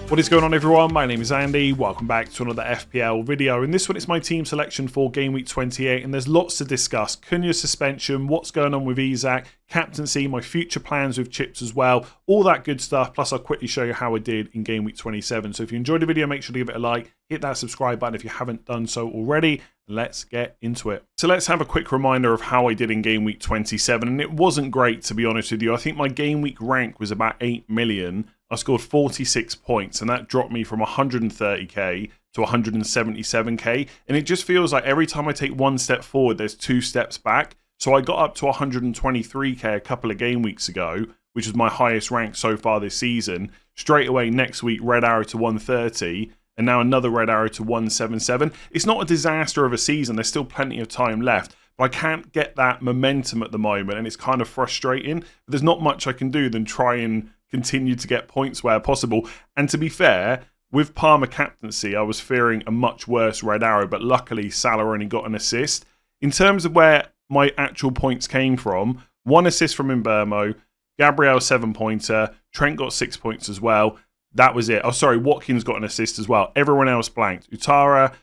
What is going on, everyone? My name is Andy. Welcome back to another FPL video. In this one, it's my team selection for Game Week 28, and there's lots to discuss. Cunha's suspension, what's going on with Isak, captaincy, my future plans with chips as well, all that good stuff. Plus, I'll quickly show you how I did in Game Week 27. So if you enjoyed the video, make sure to give it a like, hit that subscribe button if you haven't done so already. Let's get into it. So let's have a quick reminder of how I did in Game Week 27, and it wasn't great, to be honest with you. I think my Game Week rank was about 8 million. I scored 46 points, and that dropped me from 130k to 177k, and it just feels like every time I take one step forward, there's two steps back. So I got up to 123k a couple of game weeks ago, which is my highest rank so far this season. Straight away next week, red arrow to 130, and now another red arrow to 177. It's not a disaster of a season. There's still plenty of time left, but I can't get that momentum at the moment, and it's kind of frustrating. But there's not much I can do than try and continue to get points where possible. And to be fair, with Palmer captaincy, I was fearing a much worse red arrow, but luckily Salah only got an assist. In terms of where my actual points came from, 1 assist from Mbeumo, Gabriel 7-pointer, Trent got 6 points as well. That was it. Oh, sorry, Watkins got an assist as well. Everyone else blanked. Utara,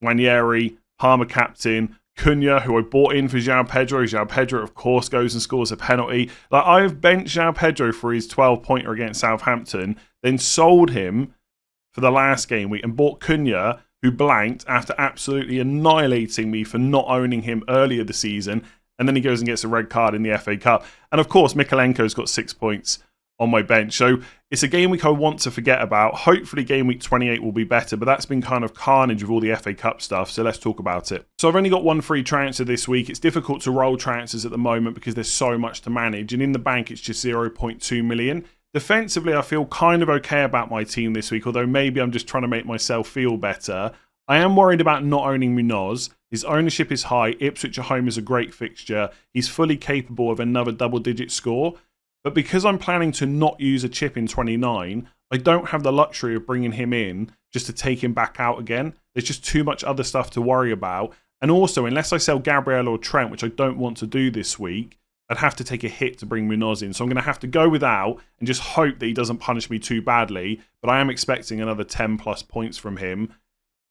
Nwaneri, Palmer captain, Cunha, who I bought in for João Pedro. João Pedro, of course, goes and scores a penalty. Like, I have benched João Pedro for his 12-pointer against Southampton, then sold him for the last game week and bought Cunha, who blanked after absolutely annihilating me for not owning him earlier this season. And then he goes and gets a red card in the FA Cup. And of course, Mykolenko's got 6 points on my bench. So it's a game week I want to forget about. Hopefully Game Week 28 will be better, but that's been kind of carnage with all the FA Cup stuff, so let's talk about it. So I've only got one free transfer this week. It's difficult to roll transfers at the moment because there's so much to manage, and in the bank it's just 0.2 million. Defensively, I feel kind of okay about my team this week, although maybe I'm just trying to make myself feel better. I am worried about not owning Munoz. His ownership is high. Ipswich at home is a great fixture. He's fully capable of another double-digit score. But because I'm planning to not use a chip in 29, I don't have the luxury of bringing him in just to take him back out again. There's just too much other stuff to worry about. And also, unless I sell Gabriel or Trent, which I don't want to do this week, I'd have to take a hit to bring Munoz in. So I'm going to have to go without and just hope that he doesn't punish me too badly. But I am expecting another 10 plus points from him.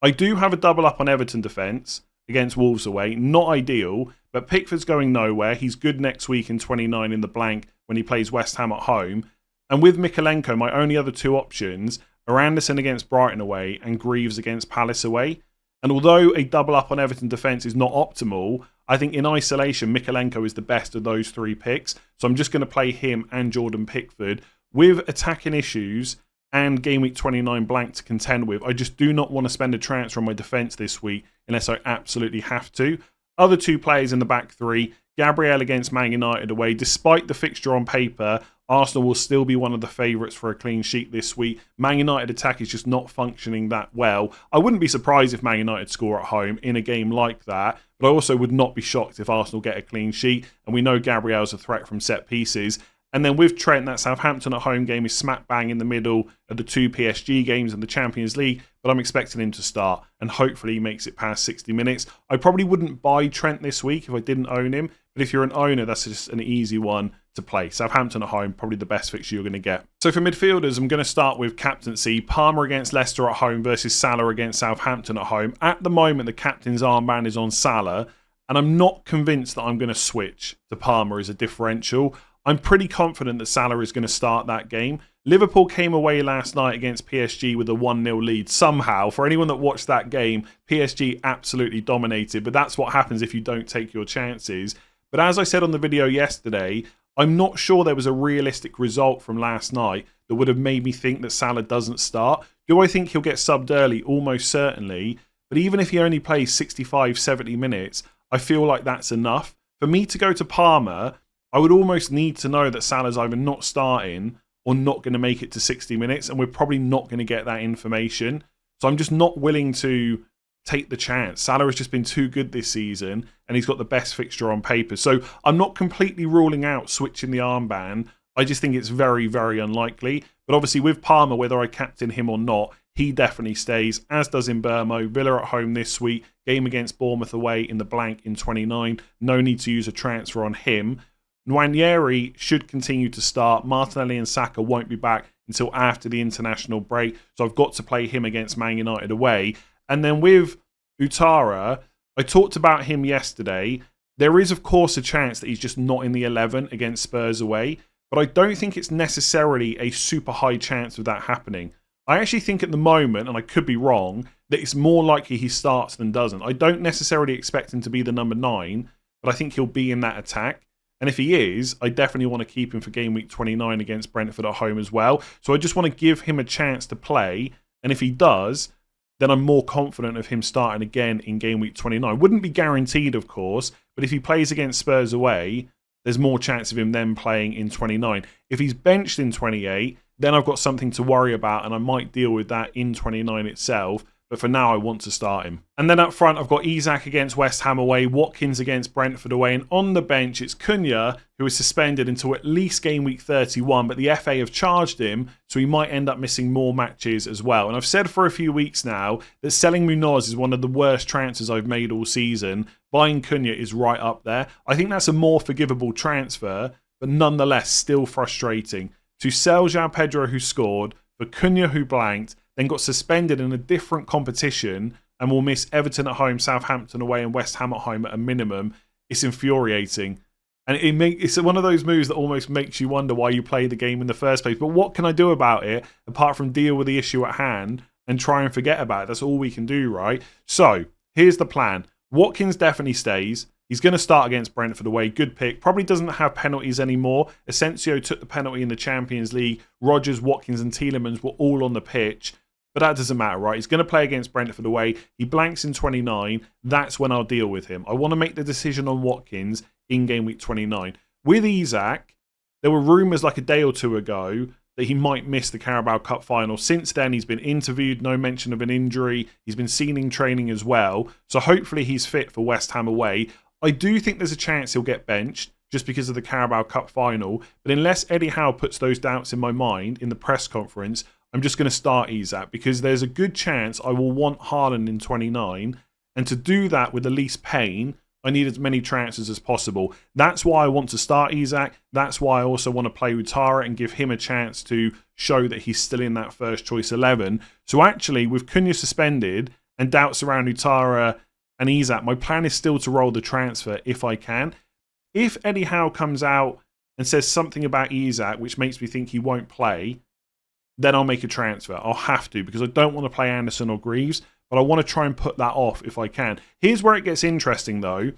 I do have a double up on Everton defence against Wolves away. Not ideal, but Pickford's going nowhere. He's good next week in 29 in the blank when he plays West Ham at home. And with Mykolenko, my only other two options are Anderson against Brighton away and Greaves against Palace away. And although a double up on Everton defence is not optimal, I think in isolation, Mykolenko is the best of those three picks. So I'm just going to play him and Jordan Pickford. With attacking issues and Game Week 29 blank to contend with, I just do not want to spend a transfer on my defence this week unless I absolutely have to. Other two players in the back three, Gabriel against Man United away. Despite the fixture on paper, Arsenal will still be one of the favourites for a clean sheet this week. Man United attack is just not functioning that well. I wouldn't be surprised if Man United score at home in a game like that, but I also would not be shocked if Arsenal get a clean sheet, and we know Gabriel's a threat from set pieces. And then with Trent, that Southampton at home game is smack bang in the middle of the two PSG games in the Champions League, but I'm expecting him to start, and hopefully he makes it past 60 minutes. I probably wouldn't buy Trent this week if I didn't own him, but if you're an owner, that's just an easy one to play. Southampton at home, probably the best fixture you're going to get. So for midfielders, I'm going to start with captaincy. Palmer against Leicester at home versus Salah against Southampton at home. At the moment, the captain's armband is on Salah, and I'm not convinced that I'm going to switch to Palmer as a differential. I'm pretty confident that Salah is going to start that game. Liverpool came away last night against PSG with a 1-0 lead. Somehow, for anyone that watched that game, PSG absolutely dominated. But that's what happens if you don't take your chances. But as I said on the video yesterday, I'm not sure there was a realistic result from last night that would have made me think that Salah doesn't start. Do I think he'll get subbed early? Almost certainly. But even if he only plays 65, 70 minutes, I feel like that's enough. For me to go to Palmer, I would almost need to know that Salah's either not starting or not going to make it to 60 minutes, and we're probably not going to get that information. So I'm just not willing to take the chance. Salah has just been too good this season, and he's got the best fixture on paper. So I'm not completely ruling out switching the armband. I just think it's very, very unlikely. But obviously with Palmer, whether I captain him or not, he definitely stays, as does Mbeumo. Villa at home this week, game against Bournemouth away in the blank in 29. No need to use a transfer on him. Nwaneri should continue to start. Martinelli and Saka won't be back until after the international break. So I've got to play him against Man United away. And then with Utara, I talked about him yesterday. There is, of course, a chance that he's just not in the 11 against Spurs away, but I don't think it's necessarily a super high chance of that happening. I actually think at the moment, and I could be wrong, that it's more likely he starts than doesn't. I don't necessarily expect him to be the number 9, but I think he'll be in that attack. And if he is, I definitely want to keep him for game week 29 against Brentford at home as well. So I just want to give him a chance to play, and if he does, then I'm more confident of him starting again in game week 29. Wouldn't be guaranteed, of course, but if he plays against Spurs away, there's more chance of him then playing in 29. If he's benched in 28, then I've got something to worry about, and I might deal with that in 29 itself. But for now, I want to start him. And then up front, I've got Isak against West Ham away, Watkins against Brentford away, and on the bench, it's Cunha, who is suspended until at least game week 31, but the FA have charged him, so he might end up missing more matches as well. And I've said for a few weeks now that selling Munoz is one of the worst transfers I've made all season. Buying Cunha is right up there. I think that's a more forgivable transfer, but nonetheless still frustrating. To sell João Pedro, who scored, for Cunha, who blanked, then got suspended in a different competition and will miss Everton at home, Southampton away and West Ham at home at a minimum. It's infuriating. And it's one of those moves that almost makes you wonder why you play the game in the first place. But what can I do about it apart from deal with the issue at hand and try and forget about it? That's all we can do, right? So here's the plan. Watkins definitely stays. He's going to start against Brentford away. Good pick. Probably doesn't have penalties anymore. Asensio took the penalty in the Champions League. Rodgers, Watkins and Tielemans were all on the pitch. But that doesn't matter, right? He's going to play against Brentford away. He blanks in 29. That's when I'll deal with him. I want to make the decision on Watkins in game week 29. With Isak, there were rumours like a day or two ago that he might miss the Carabao Cup final. Since then, he's been interviewed, no mention of an injury. He's been seen in training as well. So hopefully he's fit for West Ham away. I do think there's a chance he'll get benched just because of the Carabao Cup final. But unless Eddie Howe puts those doubts in my mind in the press conference, I'm just going to start Isak because there's a good chance I will want Haaland in 29. And to do that with the least pain, I need as many chances as possible. That's why I want to start Isak. That's why I also want to play Utara and give him a chance to show that he's still in that first choice 11. So actually, with Cunha suspended and doubts around Utara and Isak, my plan is still to roll the transfer if I can. If Eddie Howe comes out and says something about Isak, which makes me think he won't play, then I'll make a transfer. I'll have to because I don't want to play Anderson or Greaves, but I want to try and put that off if I can. Here's where it gets interesting though.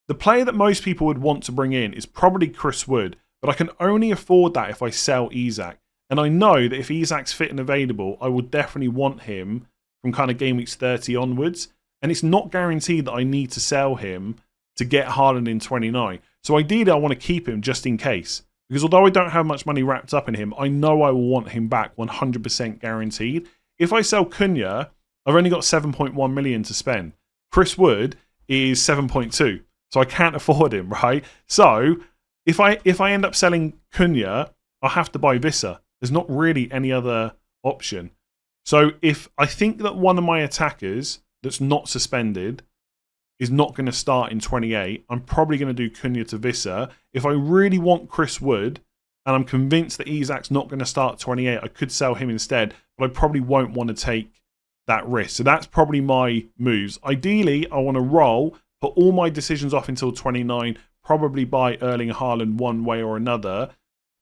The player that most people would want to bring in is probably Chris Wood, but I can only afford that if I sell Isak. And I know that if Isak's fit and available, I will definitely want him from kind of game weeks 30 onwards. And it's not guaranteed that I need to sell him to get Haaland in 29. So ideally, I want to keep him just in case. Because although I don't have much money wrapped up in him, I know I will want him back 100% guaranteed. If I sell Cunha, I've only got 7.1 million to spend. Chris Wood is 7.2. So I can't afford him, right? So if I end up selling Cunha, I'll have to buy Visser. There's not really any other option. So if I think that one of my attackers that's not suspended is not going to start in 28, I'm probably going to do Cunha to Visser. If I really want Chris Wood, and I'm convinced that Isak's not going to start 28, I could sell him instead, but I probably won't want to take that risk. So that's probably my moves. Ideally, I want to roll, put all my decisions off until 29, probably buy Erling Haaland one way or another.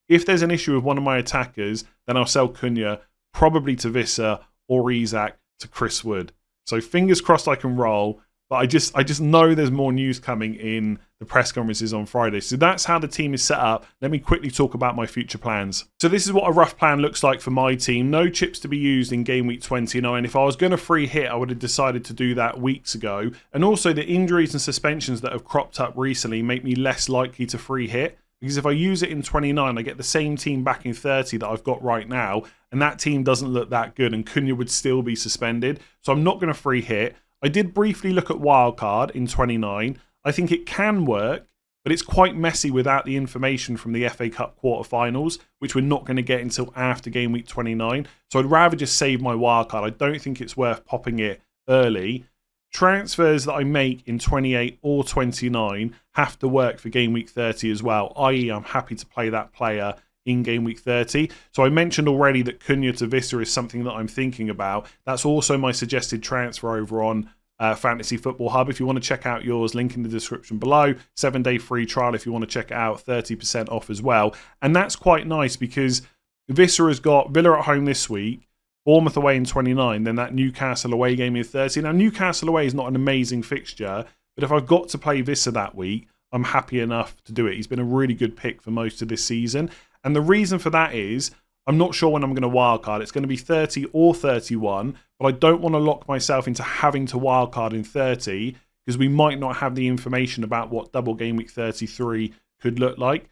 If there's an issue with one of my attackers, then I'll sell Cunha, probably to Visser or Isak to Chris Wood. So fingers crossed I can roll. But I just know there's more news coming in the press conferences on Friday. So that's how the team is set up. Let me quickly talk about my future plans. So this is what a rough plan looks like for my team. No chips to be used in game week 29. If I was going to free hit, I would have decided to do that weeks ago. And also the injuries and suspensions that have cropped up recently make me less likely to free hit. Because if I use it in 29, I get the same team back in 30 that I've got right now. And that team doesn't look that good. And Cunha would still be suspended. So I'm not going to free hit. I did briefly look at wildcard in 29. I think it can work, but it's quite messy without the information from the FA Cup quarterfinals, which we're not going to get until after game week 29. So I'd rather just save my wildcard. I don't think it's worth popping it early. Transfers that I make in 28 or 29 have to work for game week 30 as well, i.e. I'm happy to play that player in game week 30. So I mentioned already that Cunha to Vissa is something that I'm thinking about. That's also my suggested transfer over on Fantasy Football Hub. If you want to check out yours, link in the description below. 7-day free trial if you want to check it out, 30% off as well. And that's quite nice because Vissa has got Villa at home this week, Bournemouth away in 29, then that Newcastle away game in 30. Now, Newcastle away is not an amazing fixture, but if I've got to play Vissa that week, I'm happy enough to do it. He's been a really good pick for most of this season. And the reason for that is, I'm not sure when I'm going to wildcard. It's going to be 30 or 31, but I don't want to lock myself into having to wildcard in 30 because we might not have the information about what double game week 33 could look like.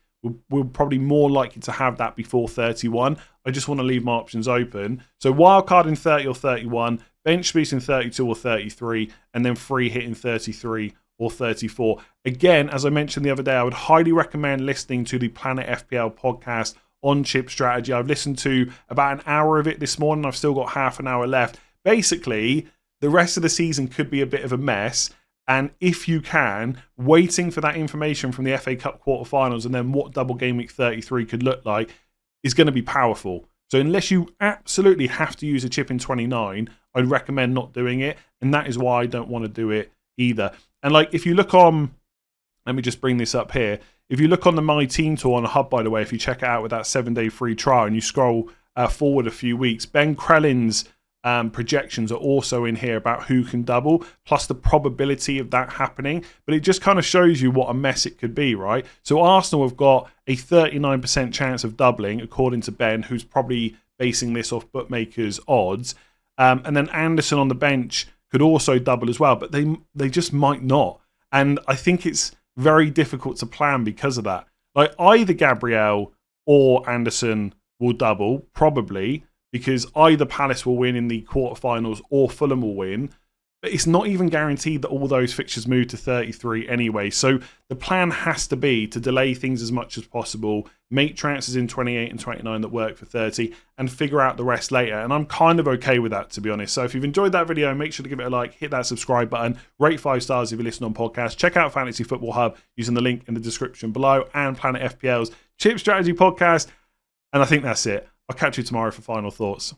We're probably more likely to have that before 31. I just want to leave my options open. So wildcard in 30 or 31, bench boost in 32 or 33, and then free hit in 33 or 34. Again, as I mentioned the other day, I would highly recommend listening to the Planet FPL podcast on chip strategy. I've listened to about an hour of it this morning. I've still got half an hour left. Basically, the rest of the season could be a bit of a mess. And if you can, waiting for that information from the FA Cup quarterfinals and then what double game week 33 could look like is going to be powerful. So unless you absolutely have to use a chip in 29, I'd recommend not doing it. And that is why I don't want to do it either. And like, if you look on, let me just bring this up here. If you look on the My Team tool on the hub, by the way, if you check it out with that 7-day free trial and you scroll forward a few weeks, Ben Krellin's projections are also in here about who can double, plus the probability of that happening. But it just kind of shows you what a mess it could be, right? So Arsenal have got a 39% chance of doubling, according to Ben, who's probably basing this off bookmakers' odds. And then Anderson on the bench could also double as well, but they just might not. And I think it's very difficult to plan because of that. Like, either Gabriel or Anderson will double, probably, because either Palace will win in the quarterfinals or Fulham will win. But it's not even guaranteed that all those fixtures move to 33 anyway. So the plan has to be to delay things as much as possible, make transfers in 28 and 29 that work for 30, and figure out the rest later. And I'm kind of okay with that, to be honest. So if you've enjoyed that video, make sure to give it a like, hit that subscribe button, rate 5 stars if you listen on podcast. Check out Fantasy Football Hub using the link in the description below, and Planet FPL's Chip Strategy podcast. And I think that's it. I'll catch you tomorrow for final thoughts.